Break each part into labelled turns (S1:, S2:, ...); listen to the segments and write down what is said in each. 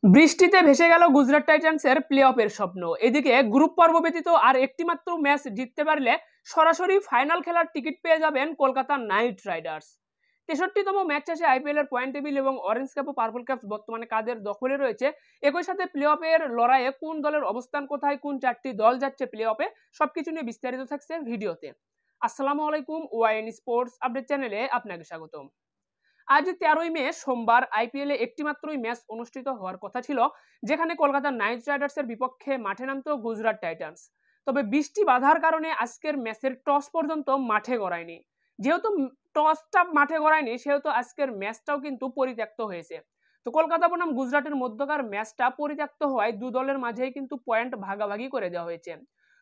S1: বৃষ্টিতে ভেসে গেল গুজরাট টাইটান্সের প্লে অফের স্বপ্ন। এদিকে গ্রুপ পর্ব ব্যতীত আর একটিমাত্র ম্যাচ জিততে পারলে সরাসরি ফাইনাল খেলার টিকিট পেয়ে যাবেন কলকাতা নাইট রাইডার্স। 63তম ম্যাচ শেষে আইপিএল এর পয়েন্ট টেবিল এবং অরেঞ্জ ক্যাপ ও পার্পল ক্যাপ বর্তমানে কাদের দখলে রয়েছে, একই সাথে প্লে অফের লড়াইয়ে কোন দলের অবস্থান কোথায়, কোন চারটি দল যাচ্ছে প্লে অফে, সবকিছু নিয়ে বিস্তারিত থাকছে ভিডিওতে। আসসালামু আলাইকুম, ওয়াইএন স্পোর্টস আপডেট চ্যানেলে আপনাকে স্বাগতম। আজ 13ই মে সোমবার আইপিএলে একটিমাত্রই ম্যাচ অনুষ্ঠিত হওয়ার কথা ছিল, যেখানে কলকাতা নাইট রাইডার্সের বিপক্ষে মাঠে নামতো গুজরাট টাইটান্স। তবে বৃষ্টি বাধার কারণে আজকের ম্যাচের টস পর্যন্ত মাঠে গড়ায়নি। যেহেতু টসটা মাঠে গড়ায়নি, সেহেতু আজকের ম্যাচটাও কিন্তু পরিত্যক্ত হয়েছে। তো কলকাতা বনাম গুজরাটের মধ্যকার ম্যাচটা পরিত্যক্ত হওয়ায় দু দলের মাঝেই কিন্তু পয়েন্ট ভাগাভাগি করে দেওয়া হয়েছে।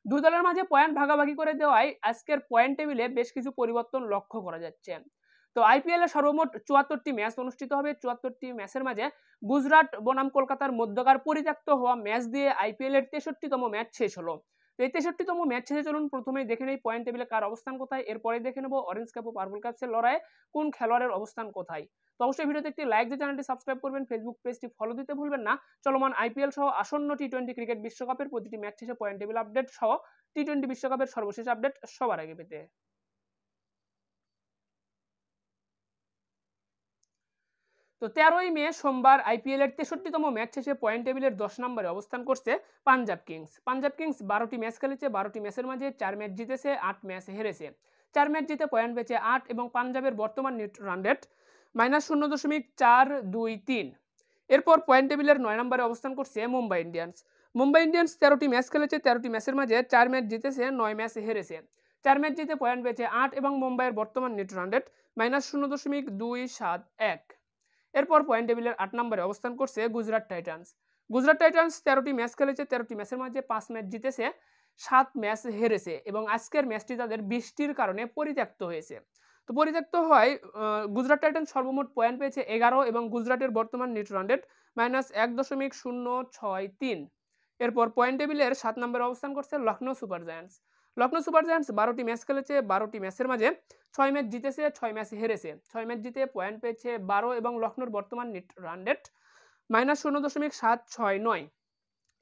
S1: দুই দলের মাঝে পয়েন্ট ভাগাভাগি করে দেওয়ায় আজকের পয়েন্ট টেবিলে বেশ কিছু পরিবর্তন লক্ষ্য করা যাচ্ছে। তো আইপিএল এ সর্বমোট 74টি ম্যাচ অনুষ্ঠিত হবে। 74টি ম্যাচের মাঝে গুজরাট বনাম কলকাতার মধ্যকার পরিত্যক্ত হওয়া ম্যাচ দিয়ে আইপিএল এর 63তম ম্যাচ শেষ হলো। তো এই 63তম ম্যাচ শেষে চলুন প্রথমেই দেখে নেই পয়েন্ট টেবিলে কার অবস্থান কোথায়, এরপরে দেখে নেব অরেঞ্জ ক্যাপ ও পার্পল ক্যাপসের লড়াইয়ে কোন খেলোয়াড়ের অবস্থান কোথায়। তো অবশ্যই ভিডিওতে একটি লাইক দিয়ে চ্যানেলটি সাবস্ক্রাইব করবেন, ফেসবুক পেজটি ফলো দিতে ভুলবেন না। চলমান আইপিএল সহ আসন্ন টি20 ক্রিকেট বিশ্বকাপের প্রতিটি ম্যাচ শেষে পয়েন্ট টেবিল আপডেট সহ টি20 বিশ্বকাপের সর্বশেষ আপডেট সবার আগে পেতে। তো 13ই মে সোমবার আইপিএল এর 63তম ম্যাচ শেষে পয়েন্ট টেবিলের 10 নম্বরে অবস্থান করছে পাঞ্জাব কিংস। পাঞ্জাব কিংস 12টি ম্যাচ খেলেছে, 12টি ম্যাচের মাঝে 4 ম্যাচ জিতেছে, 8 ম্যাচ হেরেছে। 4 ম্যাচ জিতে পয়েন্ট পেয়েছে 8 এবং পাঞ্জাবের বর্তমান নেট রান রেট -0.423। এরপর পয়েন্ট টেবিলের 9 নম্বরে অবস্থান করছে মুম্বাই ইন্ডিয়ান্স। মুম্বাই ইন্ডিয়ান্স 13টি ম্যাচ খেলেছে, 13টি ম্যাচের মাঝে 4 ম্যাচ জিতেছে, 9 ম্যাচ হেরেছে। 4 ম্যাচ জিতে পয়েন্ট পেয়েছে 8 এবং মুম্বাইয়ের বর্তমান নেট রান রেট -0.271। এরপর পয়েন্ট টেবিলের 8 নম্বরে অবস্থান করছে গুজরাট টাইটান্স। গুজরাট টাইটান্স 13টি ম্যাচ খেলেছে, 13টি ম্যাচের মাঝে 5 ম্যাচ জিতেছে, 7 ম্যাচ হেরেছে এবং আজকের ম্যাচটি তাদের বৃষ্টির কারণে পরিত্যক্ত হয়েছে। তো পরিত্যক্ত হওয়ায় গুজরাট টাইটান্স সর্বমোট পয়েন্ট পেয়েছে 11 এবং গুজরাটের বর্তমান নেট রান রেট -1.063। এরপর পয়েন্ট টেবিলের 7 নম্বরে অবস্থান করছে Lucknow Super Giants. Lucknow Super Giants 12টি ম্যাচ খেলেছে, 12টি ম্যাচের মাঝে 6 ম্যাচ জিতেছে, 6 ম্যাচ হেরেছে। 6 ম্যাচ জিতে পয়েন্ট পেয়েছে 12 এবং লখনৌর বর্তমান নেট রান রেট -0.769।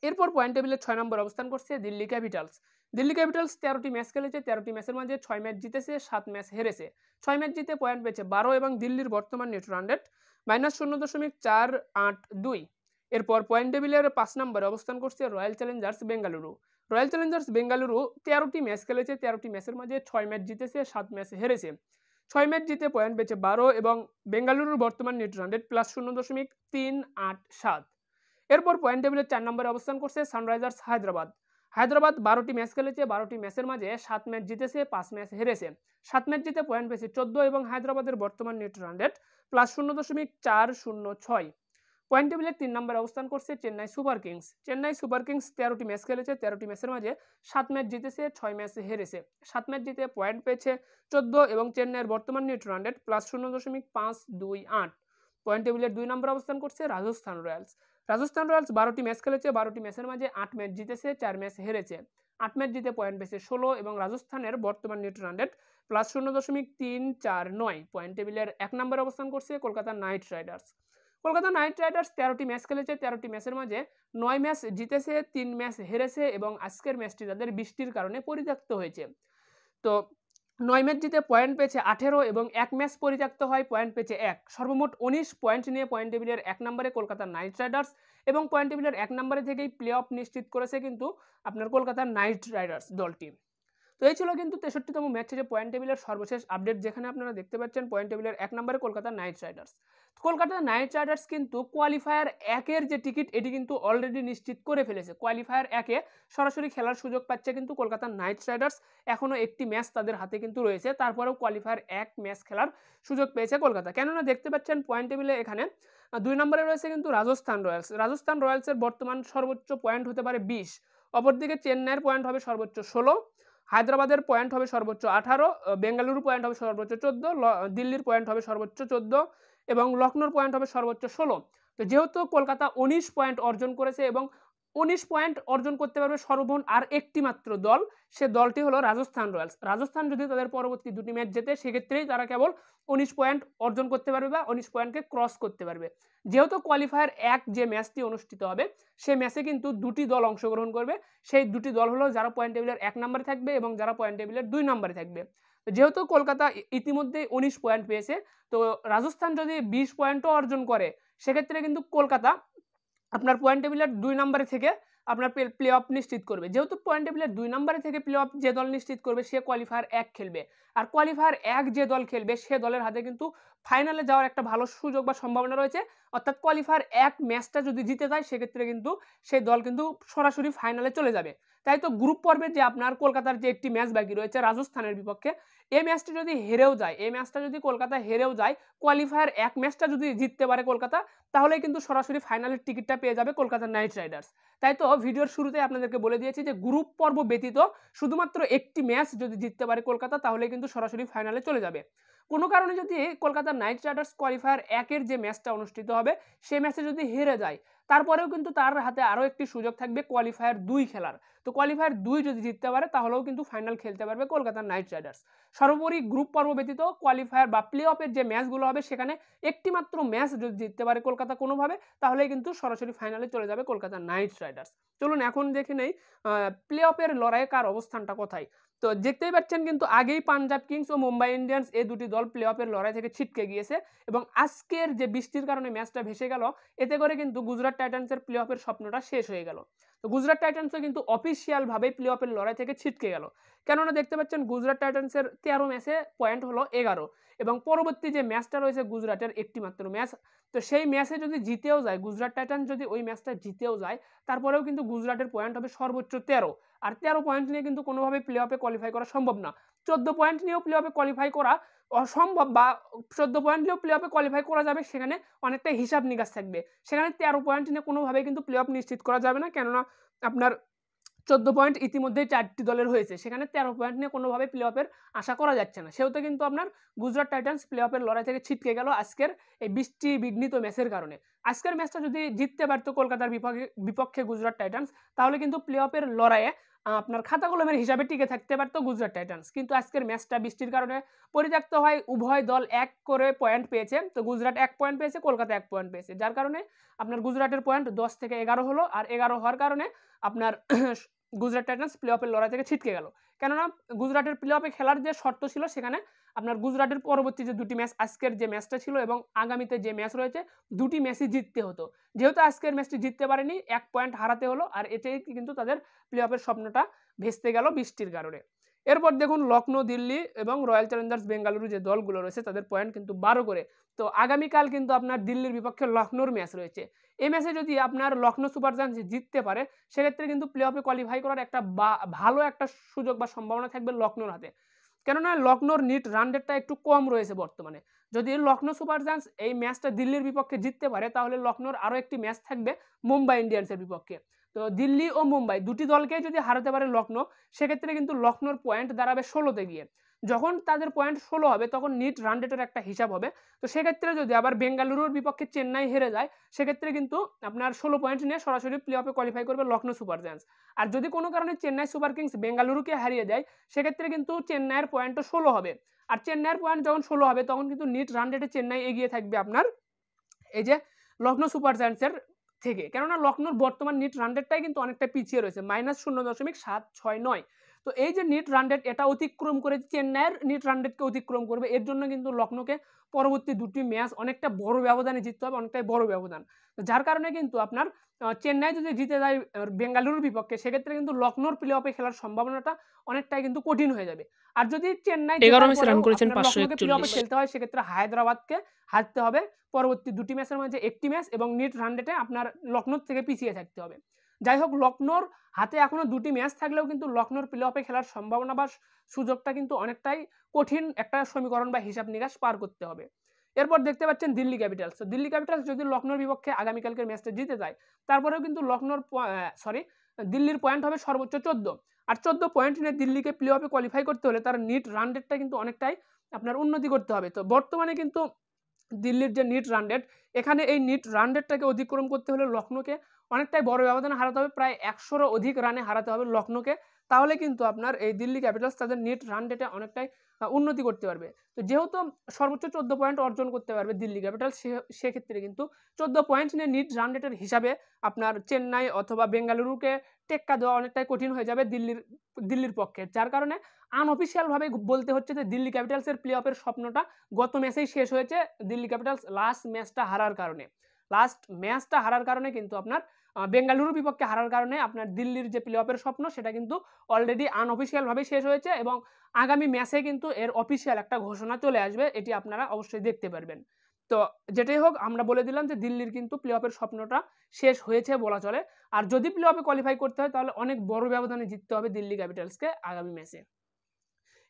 S1: এরপর পয়েন্ট টেবিলের 6 নম্বর অবস্থান করছে দিল্লি ক্যাপিটালস। দিল্লি ক্যাপিটালস 13টি ম্যাচ খেলেছে, 13টি ম্যাচের মাঝে 6 ম্যাচ জিতেছে, 7 ম্যাচ হেরেছে। 6 ম্যাচ জিতে পয়েন্ট পেয়েছে 12 এবং দিল্লির বর্তমান নেট রান রেট -0.482। এরপর পয়েন্ট টেবিলের 5 নম্বরে অবস্থান করছে Royal Challengers Bengaluru. Royal Challengers Bengaluru 13টি ম্যাচ খেলেছে, 13টি ম্যাচের মাঝে 6 ম্যাচ জিতেছে, 7 ম্যাচ হেরেছে। 6 ম্যাচ জিতে পয়েন্ট পেয়েছে 12 এবং বেঙ্গালুরুর বর্তমান নেট রান রেট +0.387। এরপর পয়েন্ট টেবিলের 4 নম্বরে অবস্থান করছে সানরাইজার্স হায়দ্রাবাদ। হায়দ্রাবাদ 12টি ম্যাচ খেলেছে, 12টি ম্যাচের মাঝে 7 ম্যাচ জিতেছে, 5 ম্যাচ হেরেছে। 7 ম্যাচ জিতে পয়েন্ট পেয়েছে 14 এবং হায়দ্রাবাদের বর্তমান নেট রান রেট +0.406। পয়েন্ট টেবিলের 3 নম্বরে অবস্থান করছে Chennai Super Kings. Chennai Super Kings 13টি ম্যাচ খেলেছে, 13টি ম্যাচের মাঝে 7 ম্যাচ জিতেছে, 6 ম্যাচ হেরেছে। 7 ম্যাচ জিতে পয়েন্ট পেয়েছে 14 এবং চেন্নাইয়ের বর্তমান নেট রান রেট +0.528। পয়েন্ট টেবিলের 2 নম্বরে অবস্থান করছে রাজস্থান রয়্যালস। রাজস্থান রয়্যালস 12টি ম্যাচ খেলেছে, 12টি ম্যাচের মাঝে 8 ম্যাচ জিতেছে, 4 ম্যাচ হেরেছে। 8 ম্যাচ জিতে পয়েন্ট পেয়েছে 16 এবং রাজস্থানের বর্তমান নেট রান রেট +0.349। পয়েন্ট টেবিলের 1 নম্বরে অবস্থান করছে Kolkata Knight Riders. Kolkata Knight Riders 13টি ম্যাচ খেলেছে, 13টি ম্যাচের মাঝে 9 ম্যাচ জিতেছে, 3 ম্যাচ হেরেছে এবং আজকের ম্যাচটি তাদের বৃষ্টির কারণে পরিত্যক্ত হয়েছে। তো 9 ম্যাচ জিতে পয়েন্ট পেয়েছে 18 এবং 1 ম্যাচ পরিত্যক্ত হয় পয়েন্ট পেয়েছে 1। সর্বমোট 19 পয়েন্ট নিয়ে পয়েন্ট টেবিলের 1 নম্বরে কলকাতা নাইট রাইডার্স এবং পয়েন্ট টেবিলের 1 নম্বরে থেকেই প্লে অফ নিশ্চিত করেছে কিন্তু আপনার কলকাতা নাইট রাইডার্স দলটি। তো এই ছিল কিন্তু 63তম ম্যাচ শেষে পয়েন্ট টেবিলের সর্বশেষ আপডেট, যেখানে আপনারা দেখতে পাচ্ছেন পয়েন্ট টেবিলের 1 নম্বরে Kolkata Knight Riders. Kolkata Knight Riders কিন্তু কোয়ালিফায়ার 1-এর যে টিকিট এটি কিন্তু অলরেডি নিশ্চিত করে ফেলেছে। কোয়ালিফায়ার 1-এ সরাসরি খেলার সুযোগ পাচ্ছে কিন্তু কলকাতা নাইট রাইডার্স। এখনো একটি ম্যাচ তাদের হাতে কিন্তু রয়েছে, তারপরেও কোয়ালিফায়ার 1 ম্যাচ খেলার সুযোগ পেয়েছে কলকাতা। কেননা দেখতে পাচ্ছেন পয়েন্ট টেবিলে এখানে 2 নম্বরে রয়েছে কিন্তু রাজস্থান রয়্যালস। রাজস্থান রয়্যালসের বর্তমান সর্বোচ্চ পয়েন্ট হতে পারে 20। অপরদিকে চেন্নাইয়ের পয়েন্ট হবে সর্বোচ্চ 16, হায়দ্রাবাদের পয়েন্ট হবে সর্বোচ্চ 18, বেঙ্গালুরু পয়েন্ট হবে সর্বোচ্চ 14, দিল্লির পয়েন্ট হবে সর্বোচ্চ 14 এবং লখনৌর পয়েন্ট হবে সর্বোচ্চ 16। তো যেহেতু কলকাতা 19 পয়েন্ট অর্জন করেছে এবং 19 পয়েন্ট অর্জন করতে পারবে সর্বমোট আর একটি মাত্র দল, সে দলটি হলো রাজস্থান রয়্যালস। রাজস্থান যদি তাদের পরবর্তী দুটি ম্যাচ জেতে সেক্ষেত্রেই তারা কেবল 19 পয়েন্ট অর্জন করতে পারবে বা 19 পয়েন্টকে ক্রস করতে পারবে। যেহেতু কোয়ালিফায়ার 1 যে ম্যাচটি অনুষ্ঠিত হবে সেই ম্যাচে কিন্তু দুটি দল অংশগ্রহণ করবে, সেই দুটি দল হলো যারা পয়েন্ট টেবিলের 1 নম্বরে থাকবে এবং যারা পয়েন্ট টেবিলের 2 নম্বরে থাকবে। যেহেতু কলকাতা ইতিমধ্যেই 19 পয়েন্ট পেয়েছে, তো রাজস্থান যদি 20 পয়েন্টও অর্জন করে সেক্ষেত্রে কিন্তু কলকাতা আপনার পয়েন্ট টেবিলের 2 নম্বরে থেকে আপনার প্লে অফ নিশ্চিত করবে। যেহেতু পয়েন্ট টেবিলের 2 নম্বরে থেকে প্লে অফ যে দল নিশ্চিত করবে সে কোয়ালিফায়ার 1 খেলবে, আর কোয়ালিফায়ার 1 যে দল খেলবে সে দলের হাতে কিন্তু ফাইনালে যাওয়ার একটা ভালো সুযোগ বা সম্ভাবনা রয়েছে। অর্থাৎ কোয়ালিফায়ার 1 ম্যাচটা যদি জিতে যায় সেক্ষেত্রে কিন্তু সেই দল কিন্তু সরাসরি ফাইনালে চলে যাবে। তাই তো গ্রুপ পর্বে যে আপনার কলকাতার যে একটি ম্যাচ বাকি রয়েছে রাজস্থানের বিপক্ষে, এই ম্যাচটা যদি হেরেও যায়, এই ম্যাচটা যদি কলকাতা হেরেও যায়, কোয়ালিফায়ার 1 ম্যাচটা যদি জিততে পারে কলকাতা, তাহলে কিন্তু সরাসরি ফাইনালের টিকিটটা পেয়ে যাবে কলকাতা নাইট রাইডার্স। তাই তো ভিডিওর শুরুতে আপনাদেরকে বলে দিয়েছি যে গ্রুপ পর্ব ব্যতীত শুধুমাত্র একটি ম্যাচ যদি জিততে পারে কলকাতা তাহলে কিন্তু সরাসরি ফাইনালে চলে যাবে। কোনো কারণে যদি কলকাতা নাইট রাইডার্স কোয়ালিফায়ার 1 এর যে ম্যাচটা অনুষ্ঠিত হবে সেই ম্যাচে যদি হেরে যায়, তারপরেও কিন্তু তার হাতে আরও একটি সুযোগ থাকবে কোয়ালিফায়ার 2 খেলার। তো কোয়ালিফায়ার 2 যদি জিততে পারে তাহলেও কিন্তু ফাইনাল খেলতে পারবে কলকাতা নাইট রাইডার্স। সর্বোপরি গ্রুপ পর্ব ব্যতীত কোয়ালিফায়ার বা প্লে অফের যে ম্যাচগুলো হবে সেখানে একটি মাত্র ম্যাচ যদি জিততে পারে কলকাতা কোনোভাবে, তাহলে কিন্তু সরাসরি ফাইনালে চলে যাবে কলকাতা নাইট রাইডার্স। চলুন এখন দেখে নেই প্লে অফের লড়াইয়ে কার অবস্থানটা কোথায়। তো দেখতেই পাচ্ছেন কিন্তু আগেই পাঞ্জাব কিংস ও মুম্বাই ইন্ডিয়ান্স এই দুটি দল প্লে অফের লড়াই থেকে ছিটকে গিয়েছে এবং আজকের যে বৃষ্টির কারণে ম্যাচটা ভেসে গেল, এতে করে কিন্তু গুজরাট টাইটান্সের প্লে অফের স্বপ্নটা শেষ হয়ে গেল। তো গুজরাট টাইটান্সও কিন্তু অফিসিয়ালভাবে প্লে অফের লড়াই থেকে ছিটকে গেল, কেননা দেখতে পাচ্ছেন গুজরাট টাইটান্সের 13 ম্যাচে পয়েন্ট হলো 11 এবং পরবর্তী যে ম্যাচটা রয়েছে গুজরাটের একটি মাত্র ম্যাচ। তো সেই ম্যাচে যদি জিতেও যায় গুজরাট টাইটান্স, যদি ওই ম্যাচটা জিতেও যায় তারপরেও কিন্তু গুজরাটের পয়েন্ট হবে সর্বোচ্চ 13, আর 13 পয়েন্ট নিয়ে কিন্তু কোনোভাবে প্লে অফে কোয়ালিফাই করা সম্ভব না। 14 পয়েন্ট নিয়েও প্লে অফে কোয়ালিফাই করা অসম্ভব, বা 14 পয়েন্ট নিয়েও প্লে অফে কোয়ালিফাই করা যাবে, সেখানে অনেকটা হিসাব নিকাশ থাকবে। সেখানে 13 পয়েন্ট নিয়ে কোনোভাবেই কিন্তু প্লে অফ নিশ্চিত করা যাবে না, কেননা আপনার 14 পয়েন্ট ইতিমধ্যেই 4টি দলের হয়েছে, সেখানে 13 পয়েন্ট নিয়ে কোনোভাবে প্লে অফের আশা করা যাচ্ছে না। সেহেতু কিন্তু আপনার গুজরাট টাইটান্স প্লে অফের লড়াই থেকে ছিটকে গেল আজকের এই বৃষ্টি বিঘ্নিত ম্যাচের কারণে। আজকের ম্যাচটা যদি জিততে পারতো কলকাতার বিপক্ষে গুজরাট টাইটান্স, তাহলে কিন্তু প্লে অফের লড়াইয়ে আপনার খাতা কলমের হিসাবে টিকে থাকতে পারতো গুজরাট টাইটান্স। কিন্তু আজকের ম্যাচটা বৃষ্টির কারণে পরিত্যক্ত হয়, উভয় দল 1 করে পয়েন্ট পেয়েছে। তো গুজরাট 1 পয়েন্ট পেয়েছে, কলকাতা 1 পয়েন্ট পেয়েছে, যার কারণে আপনার গুজরাটের পয়েন্ট 10 থেকে 11 হলো, আর 11 হওয়ার কারণে আপনার গুজরাট টাইটান্স প্লে অফের লড়াই থেকে ছিটকে গেল। কেননা গুজরাটের প্লে অফে খেলার যে শর্ত ছিল সেখানে আপনার গুজরাটের পরবর্তী যে দুটি ম্যাচ, আজকের যে ম্যাচটা ছিল এবং আগামীতে যে ম্যাচ রয়েছে, দুটি ম্যাচই জিততে হতো। যেহেতু আজকের ম্যাচটি জিততে পারেনি, 1 পয়েন্ট হারাতে হলো, আর এতেই কিন্তু তাদের প্লে অফের স্বপ্নটা ভেস্তে গেল বৃষ্টির কারণে। এরপর দেখুন লখনৌ, দিল্লি এবং রয়্যাল চ্যালেঞ্জার্স বেঙ্গালুরু যে দলগুলো রয়েছে তাদের পয়েন্ট কিন্তু 12 করে। তো আগামীকাল কিন্তু আপনার দিল্লির বিপক্ষে লখনৌর ম্যাচ রয়েছে। এই ম্যাচে যদি আপনার লখনৌ সুপার জায়ান্টস জিততে পারে সেক্ষেত্রে কিন্তু প্লে অফে কোয়ালিফাই করার একটা ভালো একটা সুযোগ বা সম্ভাবনা থাকবে লখনৌর হাতে, কেননা লখনৌর নিট রান রেটটা একটু কম রয়েছে বর্তমানে। যদি লখনৌ সুপার জায়ান্টস এই ম্যাচটা দিল্লির বিপক্ষে জিততে পারে তাহলে লখনৌর আরও একটি ম্যাচ থাকবে মুম্বাই ইন্ডিয়ান্সের বিপক্ষে। তো দিল্লি ও মুম্বাই দুটি দলকেই যদি হারাতে পারে লখনৌ, সেক্ষেত্রে কিন্তু লখনৌর পয়েন্ট দাঁড়াবে 16তে গিয়ে। যখন তাদের পয়েন্ট 16 হবে তখন নিট রান রেটের একটা হিসাব হবে। তো সেক্ষেত্রে যদি আবার বেঙ্গালুরুর বিপক্ষে চেন্নাই হেরে যায় সেক্ষেত্রে কিন্তু আপনার 16 পয়েন্ট নিয়ে সরাসরি প্লে অফে কোয়ালিফাই করবে লখনৌ সুপার জায়ান্টস। আর যদি কোনো কারণে চেন্নাই সুপার কিংস বেঙ্গালুরুকে হারিয়ে দেয় সেক্ষেত্রে কিন্তু চেন্নাইয়ের পয়েন্টও 16 হবে, আর চেন্নাইয়ের পয়েন্ট যখন 16 হবে তখন কিন্তু নিট রান রেটে চেন্নাই এগিয়ে থাকবে আপনার এই যে লখনৌ সুপার জায়ান্টসের থেকে, কেননা লখনৌর বর্তমান নিট রান রেটটাই কিন্তু অনেকটা পিছিয়ে রয়েছে, -0.769। তো এই যে নিট রান রেট এটা অতিক্রম করে চেন্নাইয়ের নিট রান রেটকে অতিক্রম করবে, এর জন্য কিন্তু লখনৌকে পরবর্তী দুটি ম্যাচ অনেকটা বড় ব্যবধানে জিততে হবে, অনেকটাই বড় ব্যবধান। যার কারণে কিন্তু আপনার চেন্নাই যদি জিতে যায় বেঙ্গালুরুর বিপক্ষে সেক্ষেত্রে কিন্তু লখনৌর প্লে অফে খেলার সম্ভাবনাটা অনেকটাই কিন্তু কঠিন হয়ে যাবে। আর যদি চেন্নাই
S2: 11 ম্যাচে রান করেছেন
S1: লখনৌকে প্লে অফে
S2: 541।
S1: খেলতে হয় সেক্ষেত্রে হায়দ্রাবাদকে হারতে হবে পরবর্তী দুটি ম্যাচের মধ্যে একটি ম্যাচ, এবং নিট রান রেটে আপনার লখনৌ থেকে পিছিয়ে থাকতে হবে। যাই হোক, লখনৌর হাতে এখনো দুটি ম্যাচ থাকলেও কিন্তু লখনৌর প্লে অফে খেলার সম্ভাবনা বা সুযোগটা কিন্তু অনেকটাই কঠিন একটা সমীকরণ বা হিসাব নিকাশ পার করতে হবে। এরপর দেখতে পাচ্ছেন দিল্লি ক্যাপিটালস। তো দিল্লি ক্যাপিটালস যদি লখনৌর বিপক্ষে আগামীকালকের ম্যাচটা জিতে যায় তারপরেও কিন্তু দিল্লির পয়েন্ট হবে সর্বোচ্চ 14, আর 14 পয়েন্ট নিয়ে দিল্লিকে প্লে অফে কোয়ালিফাই করতে হলে তার নিট রান রেটটা কিন্তু অনেকটাই আপনার উন্নতি করতে হবে। তো বর্তমানে কিন্তু দিল্লির যে নিট রান রেট এখানে এই নিট রান রেটটাকে অতিক্রম করতে হলে লখনৌকে অনেকটাই বড় ব্যবধানে হারাতে হবে, প্রায় 100-র অধিক রানে হারাতে হবে লখনৌকে। তাহলে কিন্তু আপনার এই দিল্লি ক্যাপিটালস তাদের নিট রান রেটে অনেকটাই উন্নতি করতে পারবে। তো যেহেতু সর্বোচ্চ 14 পয়েন্ট অর্জন করতে পারবে দিল্লি ক্যাপিটালস, সেক্ষেত্রে কিন্তু 14 পয়েন্ট নিয়ে নিট রান রেটের হিসাবে আপনার চেন্নাই অথবা বেঙ্গালুরুকে টেক্কা দেওয়া অনেকটাই কঠিন হয়ে যাবে দিল্লির পক্ষে। যার কারণে আনঅফিসিয়ালভাবে বলতে হচ্ছে যে দিল্লি ক্যাপিটালসের প্লে অফের স্বপ্নটা গত ম্যাচেই শেষ হয়েছে দিল্লি ক্যাপিটালস লাস্ট ম্যাচটা হারার কারণে কিন্তু আপনার বেঙ্গালুরুর বিপক্ষে হারার কারণে আপনার দিল্লির যে প্লে অফের স্বপ্ন সেটা কিন্তু অলরেডি আনঅফিসিয়ালভাবে শেষ হয়েছে এবং আগামী ম্যাচে কিন্তু এর অফিসিয়াল একটা ঘোষণা চলে আসবে, এটি আপনারা অবশ্যই দেখতে পারবেন। তো যেটাই হোক, আমরা বলে দিলাম যে দিল্লির কিন্তু প্লে অফের স্বপ্নটা শেষ হয়েছে বলা চলে। আর যদি প্লে অফে কোয়ালিফাই করতে হয় তাহলে অনেক বড় ব্যবধানে জিততে হবে দিল্লি ক্যাপিটালসকে আগামী ম্যাচে।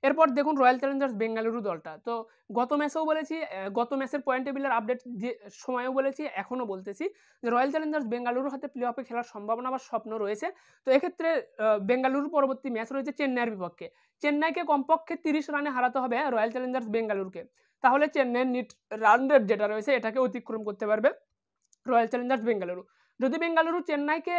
S1: এরপর দেখুন রয়্যাল চ্যালেঞ্জার্স বেঙ্গালুরু দলটা। তো গত ম্যাচেও বলেছি, গত ম্যাচের পয়েন্ট টেবিলের আপডেট যে সময়ও বলেছি, এখনও বলতেছি যে রয়্যাল চ্যালেঞ্জার্স বেঙ্গালুরুর হাতে প্লে অফে খেলার সম্ভাবনা বা স্বপ্ন রয়েছে। তো এক্ষেত্রে বেঙ্গালুরুর পরবর্তী ম্যাচ রয়েছে চেন্নাইয়ের বিপক্ষে। চেন্নাইকে কমপক্ষে 30 রানে হারাতে হবে রয়্যাল চ্যালেঞ্জার্স বেঙ্গালুরুকে। তাহলে চেন্নাইয়ের নিট রান রেট যেটা রয়েছে এটাকে অতিক্রম করতে পারবে রয়্যাল চ্যালেঞ্জার্স বেঙ্গালুরু। যদি বেঙ্গালুরু চেন্নাইকে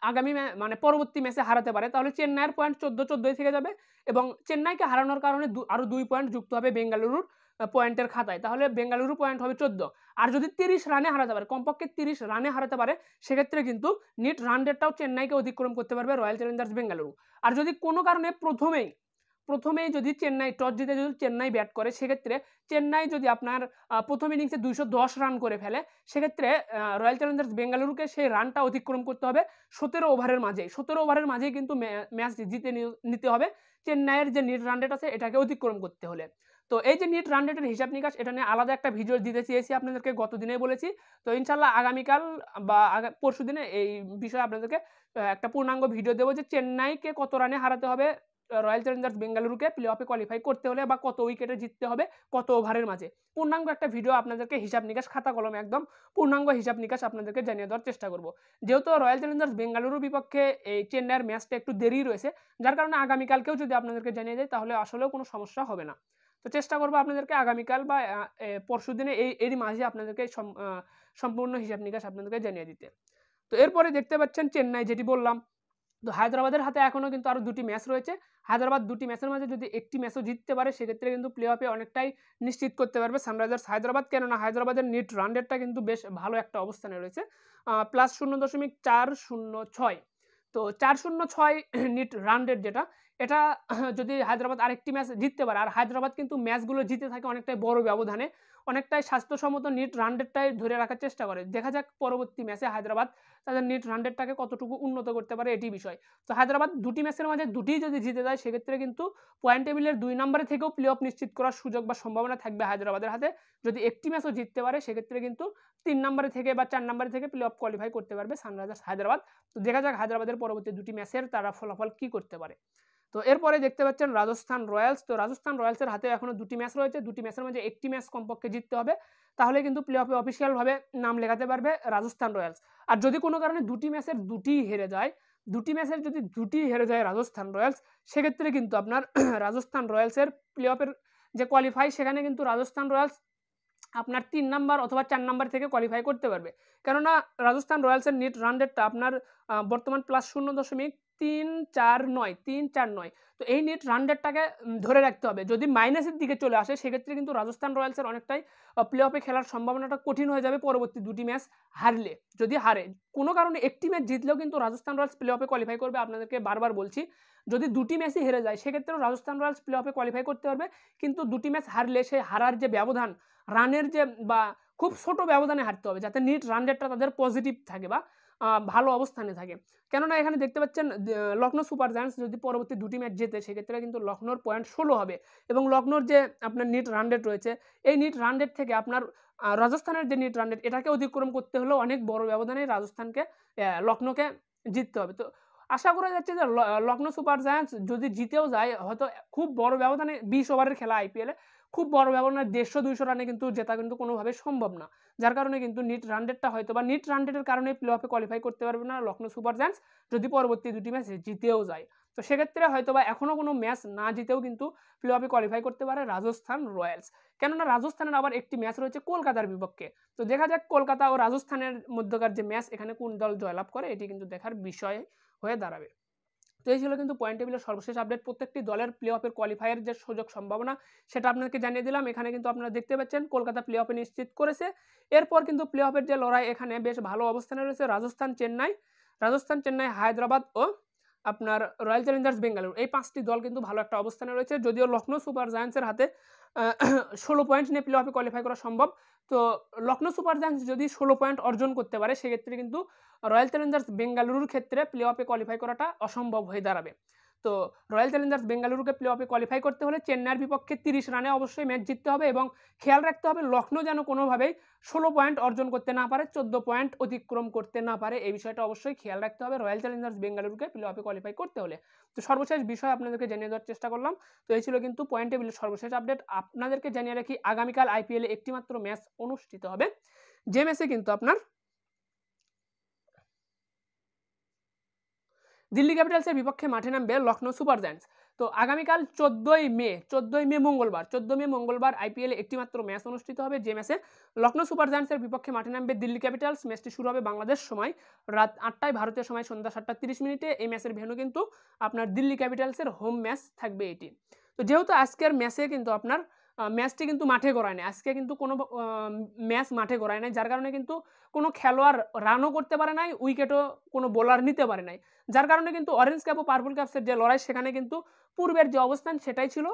S1: আগামী মানে পরবর্তী ম্যাচে হারাতে পারে তাহলে চেন্নাইয়ের পয়েন্ট 14 থেকে যাবে এবং চেন্নাইকে হারানোর কারণে আরও 2 পয়েন্ট যুক্ত হবে বেঙ্গালুরুর পয়েন্টের খাতায়। তাহলে বেঙ্গালুরু পয়েন্ট হবে 14। আর যদি 30 রানে হারাতে পারে, কমপক্ষে 30 রানে হারাতে পারে, সেক্ষেত্রে কিন্তু নিট রান রেটটাও চেন্নাইকে অতিক্রম করতে পারবে রয়্যাল চ্যালেঞ্জার্স বেঙ্গালুরু। আর যদি কোনো কারণে প্রথমেই যদি চেন্নাই টস জিতে যদি চেন্নাই ব্যাট করে, সেক্ষেত্রে চেন্নাই যদি আপনার প্রথম ইনিংসে 210 রান করে ফেলে, সেক্ষেত্রে রয়্যাল চ্যালেঞ্জার্স বেঙ্গালুরুকে সেই রানটা অতিক্রম করতে হবে 17 ওভারের মাঝেই কিন্তু ম্যাচ জিতে নিতে হবে চেন্নাইয়ের যে নিট রান রেট আছে এটাকে অতিক্রম করতে হলে। তো এই যে নিট রান রেটের হিসাব নিকাশ, এটা নিয়ে আলাদা একটা ভিডিও দিতে চেয়েছি আপনাদেরকে, গত দিনেই বলেছি। তো ইনশাল্লাহ আগামীকাল বা পরশু দিনে এই বিষয়ে আপনাদেরকে একটা পূর্ণাঙ্গ ভিডিও দেবো যে চেন্নাইকে কত রানে হারাতে হবে রয়্যাল চ্যালেঞ্জার্স বেঙ্গালুরুকে প্লে অফে কোয়ালিফাই করতে হলে, বা কত উইকেটে জিততে হবে কত ওভারের মাঝে। পূর্ণাঙ্গ একটা ভিডিও আপনাদেরকে হিসাব নিকাশ, খাতা কলমে একদম পূর্ণাঙ্গ হিসাব নিকাশ আপনাদেরকে জানিয়ে দেওয়ার চেষ্টা করব। যেহেতু রয়্যাল চ্যালেঞ্জার্স বেঙ্গালুরুর বিপক্ষে এই চেন্নাইয়ের ম্যাচটা একটু দেরি রয়েছে, যার কারণে আগামীকালকেও যদি আপনাদেরকে জানিয়ে দেয় তাহলে আসলেও কোনো সমস্যা হবে না। তো চেষ্টা করবো আপনাদেরকে আগামীকাল বা পরশু দিনে এরই মাঝে আপনাদেরকে সম্পূর্ণ হিসাব নিকাশ আপনাদেরকে জানিয়ে দিতে। তো এরপরে দেখতে পাচ্ছেন চেন্নাই, যেটি বললাম। তো হায়দ্রাবাদের হাতে এখনও কিন্তু আরও 2টি ম্যাচ রয়েছে। হায়দ্রাবাদ 2টি ম্যাচের মাঝে যদি একটি ম্যাচও জিততে পারে, সেক্ষেত্রে কিন্তু প্লে অফে অনেকটাই নিশ্চিত করতে পারবে সানরাইজার্স হায়দ্রাবাদ। কেননা হায়দ্রাবাদের নিট রান রেটটা কিন্তু বেশ ভালো একটা অবস্থানে রয়েছে, +0.406। তো 406 নিট রান রেট যেটা, এটা যদি হায়দ্রাবাদ আরেকটি ম্যাচ জিততে পারে, আর হায়দ্রাবাদ কিন্তু ম্যাচগুলো জিতে থাকে অনেকটাই বড় ব্যবধানে, অনেকটাই স্বাস্থ্যসম্মত নিট রান রেটটাই ধরে রাখার চেষ্টা করে। দেখা যাক পরবর্তী ম্যাচে হায়দ্রাবাদ তাদের নিট রান রেটটাকে কতটুকু উন্নত করতে পারে, এটি বিষয়। তো হায়দ্রাবাদ 2টি ম্যাচের মাঝে 2টিই যদি জিতে যায়, সেক্ষেত্রে কিন্তু পয়েন্ট টেবিলের 2 নম্বরে থেকেও প্লে অফ নিশ্চিত করার সুযোগ বা সম্ভাবনা থাকবে হায়দ্রাবাদের হাতে। যদি একটি ম্যাচও জিততে পারে, সেক্ষেত্রে কিন্তু 3 নম্বরে থেকে বা 4 নম্বরে থেকে প্লে অফ কোয়ালিফাই করতে পারবে সানরাইজার্স হায়দ্রাবাদ। তো দেখা যাক হায়দ্রাবাদের পরবর্তী 2টি ম্যাচের তারা ফলাফল কী করতে পারে। তো এরপরে দেখতে পাচ্ছেন রাজস্থান রয়্যালস। তো রাজস্থান রয়্যালসের হাতে এখনও 2টি ম্যাচ রয়েছে, 2টি ম্যাচের মাঝে একটি ম্যাচ কমপক্ষে জিততে হবে, তাহলে কিন্তু প্লে অফে অফিসিয়ালভাবে নাম লেখাতে পারবে রাজস্থান রয়্যালস। আর যদি কোনো কারণে 2টি ম্যাচের 2টি হেরে যায়, 2টি ম্যাচের যদি 2টি হেরে যায় রাজস্থান রয়্যালস, সেক্ষেত্রে কিন্তু আপনার রাজস্থান রয়্যালসের প্লে অফের যে কোয়ালিফাই, সেখানে কিন্তু রাজস্থান রয়্যালস আপনার 3 নাম্বার অথবা 4 নাম্বার থেকে কোয়ালিফাই করতে পারবে। কেননা রাজস্থান রয়্যালসের নিট রান রেটটা আপনার বর্তমান +0.349। তো এই নিট রান রেটটাকে ধরে রাখতে হবে। যদি মাইনাসের দিকে চলে আসে, সেক্ষেত্রে কিন্তু রাজস্থান রয়্যালসের অনেকটাই প্লে অফে খেলার সম্ভাবনাটা কঠিন হয়ে যাবে পরবর্তী 2টি ম্যাচ হারলে। যদি হারে, কোনো কারণে একটি ম্যাচ জিতলেও কিন্তু রাজস্থান রয়্যালস প্লে অফে কোয়ালিফাই করবে। আপনাদেরকে বারবার বলছি, যদি 2টি ম্যাচই হেরে যায়, সেক্ষেত্রেও রাজস্থান রয়্যালস প্লে অফে কোয়ালিফাই করতে পারবে। কিন্তু 2টি ম্যাচ হারলে সেই হারার যে ব্যবধান, রানের যে বা খুব ছোট ব্যবধানে হারতে হবে, যাতে নিট রান রেটটা তাদের পজিটিভ থাকে বা ভালো অবস্থানে থাকে। কেননা এখানে দেখতে পাচ্ছেন লখনৌ সুপার জায়ান্টস যদি পরবর্তী 2টি ম্যাচ জেতে, সেক্ষেত্রে কিন্তু লখনৌর পয়েন্ট 16 হবে এবং লখনৌর যে আপনার নিট রান রেট রয়েছে, এই নিট রান রেট থেকে আপনার রাজস্থানের যে নিট রান রেট, এটাকে অতিক্রম করতে হলেও অনেক বড় ব্যবধানে লখনৌকে জিততে হবে। তো আশা করা যাচ্ছে যে লখনৌ সুপার জায়ান্টস যদি জিতেও যায়, হয়তো খুব বড় ব্যবধানে 20 ওভারের খেলা আইপিএলে, খুব বড় ব্যবধানে 150-200 রানে কিন্তু জেতা কিন্তু কোনোভাবে সম্ভব না, যার কারণে কিন্তু নিট রান রেটটা হয়তো বা নিট রান রেটের কারণে প্লে অফে কোয়ালিফাই করতে পারবে না লখনৌ সুপার জায়ান্টস যদি পরবর্তী দুটি ম্যাচ জিতেও যায়। তো সেক্ষেত্রে হয়তো বা এখনও কোনো ম্যাচ না জিতেও কিন্তু প্লে অফে কোয়ালিফাই করতে পারে রাজস্থান রয়্যালস, কেননা রাজস্থানের আবার একটি ম্যাচ রয়েছে কলকাতার বিপক্ষে। তো দেখা যাক কলকাতা ও রাজস্থানের মধ্যকার যে ম্যাচ এখানে কোন দল জয়লাভ করে, এটি কিন্তু দেখার বিষয় হয়ে দাঁড়াবে। তো এই ছিল কিন্তু পয়েন্ট টেবিলের সর্বশেষ আপডেট। প্রত্যেকটি দলের প্লে অফের কোয়ালিফায়ার যে সুযোগ সম্ভাবনা সেটা আপনাদেরকে জানিয়ে দিলাম। এখানে কিন্তু আপনারা দেখতে পাচ্ছেন কলকাতা প্লে অফে নিশ্চিত করেছে। এরপর কিন্তু প্লে অফের যে লড়াই এখানে বেশ ভালো অবস্থানে রয়েছে রাজস্থান, চেন্নাই, হায়দ্রাবাদ ও আপনার রয়্যাল চ্যালেঞ্জার্স বেঙ্গালুরু, এই 5টি দল কিন্তু ভালো একটা অবস্থানে রয়েছে। যদিও লখনৌ সুপার জায়ান্টসের হাতে 16 পয়েন্ট নিয়ে প্লে অফে কোয়ালিফাই করা সম্ভব। তো লখনৌ সুপার জায়ান্টস যদি 16 পয়েন্ট অর্জন করতে পারে সেক্ষেত্রে কিন্তু রয়্যাল চ্যালেঞ্জার্স বেঙ্গালুরুর ক্ষেত্রে প্লে অফে কোয়ালিফাই করাটা অসম্ভব হয়ে দাঁড়াবে। তো রয়্যাল চ্যালেঞ্জার্স বেঙ্গালুরুকে প্লে অফে কোয়ালিফাই করতে হলে চেন্নাইয়ের বিপক্ষে 30 রানে অবশ্যই ম্যাচ জিততে হবে এবং খেয়াল রাখতে হবে লখনৌ যেন কোনোভাবেই 16 পয়েন্ট অর্জন করতে না পারে, 14 পয়েন্ট অতিক্রম করতে না পারে, এই বিষয়টা অবশ্যই খেয়াল রাখতে হবে রয়্যাল চ্যালেঞ্জার্স বেঙ্গালুরুকে প্লে অফে কোয়ালিফাই করতে হলে। তো সর্বশেষ বিষয় আপনাদেরকে জানিয়ে দেওয়ার চেষ্টা করলাম। তো এই ছিল কিন্তু পয়েন্ট টেবিলের সর্বশেষ আপডেট। আপনাদেরকে জানিয়ে রাখি আগামীকাল আইপিএলে একটি মাত্র ম্যাচ অনুষ্ঠিত হবে, যে ম্যাচে কিন্তু আপনার দিল্লি ক্যাপিটালসের বিপক্ষে মাঠে নামবে লখনৌ সুপার জায়ান্টস। তো আগামীকাল 14 মে মঙ্গলবার আইপিএলে একটি মাত্র ম্যাচ অনুষ্ঠিত হবে, যে ম্যাচে লখনৌ সুপার জায়ান্টসের বিপক্ষে মাঠে নামবে দিল্লি ক্যাপিটালস। ম্যাচটি শুরু হবে বাংলাদেশ সময় রাত 8টায়, ভারতীয় সময় সন্ধ্যা 7:30। এই ম্যাচের ভেন্যু কিন্তু আপনার দিল্লি ক্যাপিটালসের হোম ম্যাচ থাকবে এটি। তো যেহেতু আজকের ম্যাচে কিন্তু আপনার ম্যাচটি কিন্তু মাঠে গড়ায় নাই, আজকে কিন্তু কোনো ম্যাচ মাঠে গড়ায় নাই, যার কারণে কিন্তু কোনো খেলোয়াড় রানও করতে পারে নাই, উইকেটও কোনো বোলার নিতে পারে নাই, যার কারণে কিন্তু অরেঞ্জ ক্যাপ ও পার্পল ক্যাপসের যে লড়াই সেখানে কিন্তু পূর্বের যে অবস্থান সেটাই ছিল।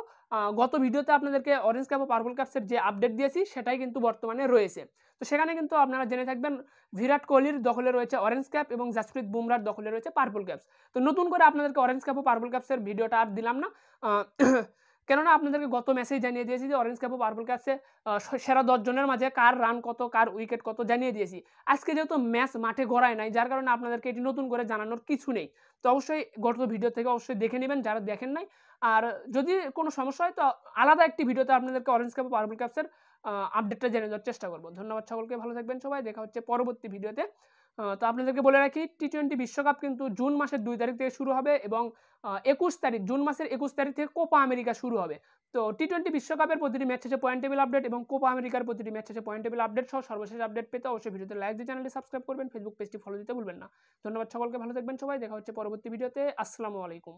S1: গত ভিডিওতে আপনাদেরকে অরেঞ্জ ক্যাপ ও পার্পল ক্যাপসের যে আপডেট দিয়েছি সেটাই কিন্তু বর্তমানে রয়েছে। তো সেখানে কিন্তু আপনারা জেনে থাকবেন বিরাট কোহলির দখলে রয়েছে অরেঞ্জ ক্যাপ এবং জাসপ্রীত বুমরার দখলে রয়েছে পার্পল ক্যাপস। তো নতুন করে আপনাদেরকে অরেঞ্জ ক্যাপ ও পার্পল ক্যাপসের ভিডিওটা আর দিলাম না, কেননা আপনাদেরকে গত ম্যাচেই জানিয়ে দিয়েছি যে অরেঞ্জ ক্যাপ ও পার্পল ক্যাপসে সেরা 10 জনের মাঝে কার রান কত, কার উইকেট কত জানিয়ে দিয়েছি। আজকে যেহেতু ম্যাচ মাঠে গড়ায় নাই, যার কারণে আপনাদেরকে এটি নতুন করে জানানোর কিছু নেই। তো অবশ্যই গত ভিডিও থেকে অবশ্যই দেখে নেবেন যারা দেখেন নাই। আর যদি কোনো সমস্যা হয় তো আলাদা একটি ভিডিওতে আপনাদেরকে অরেঞ্জ ক্যাপ ও পার্পল ক্যাপসের আপডেটটা জেনে দেওয়ার চেষ্টা করব। ধন্যবাদ সকলকে, ভালো থাকবেন সবাই, দেখা হচ্ছে পরবর্তী ভিডিওতে। তো আপনাদেরকে বলে রাখি টি-20 বিশ্বকাপ কিন্তু জুন মাসের 2 তারিখ থেকে শুরু হবে এবং জুন মাসের 21 তারিখ থেকে কোপা আমেরিকা শুরু হবে। তো টি-20 বিশ্বকাপের প্রতিটি ম্যাচ শেষে পয়েন্ট টেবিল আপডেট এবং কোপা আমেরিকার প্রতিটি ম্যাচ শেষে পয়েন্ট টেবিল আপডেট সহ সর্বশেষ আপডেট পেতে অবশ্যই ভিডিওতে লাইক দিয়ে চ্যানেলটি সাবস্ক্রাইব করবেন, ফেসবুক পেজটি ফলো দিতে ভুলবেন না। ধন্যবাদ সকলকে, ভালো থাকবেন সবাই, দেখা হচ্ছে পরবর্তী ভিডিওতে। আসসালামু আলাইকুম।